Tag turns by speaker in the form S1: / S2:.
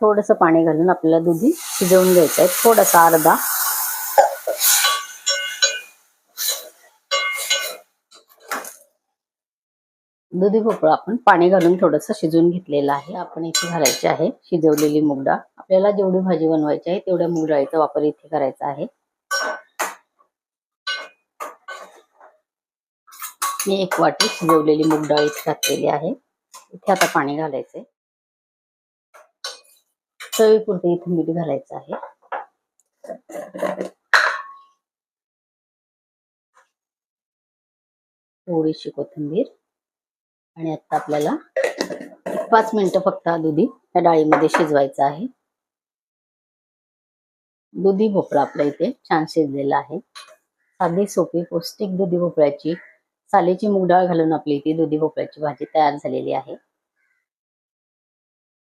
S1: थोडस पाणी घालून आपल्याला दुधी शिजवून घ्यायचं आहे, थोडासा अर्धा. दुधी भोपळा आपण पाणी घालून थोडस शिजवून घेतलेलं आहे. आपण इथे घालायची आहे शिजवलेली मूग डाळ. आपल्याला जेवढी भाजी बनवायची आहे तेवढ्या मूग डाळीचा वापर इथे करायचा आहे. मी 1 वाटी शिजवलेली मूग डाळ इथे घातलेली आहे. इथे आता पाणी घालायचंय. चवीपुरते इथे मीठ घालायचं आहे. थोडीशी कोथिंबीर. आणि आता आपल्याला 5 मिनिटं फक्त दुधी या डाळीमध्ये शिजवायचं आहे. दुधी भोपळा आपल्या इथे छान शिजलेला आहे. साधी सोपी पौष्टिक दुधी भोपळ्याची सालीची मूग डाळ घालून आपली इथे दुधी भोपळ्याची भाजी तयार झालेली आहे.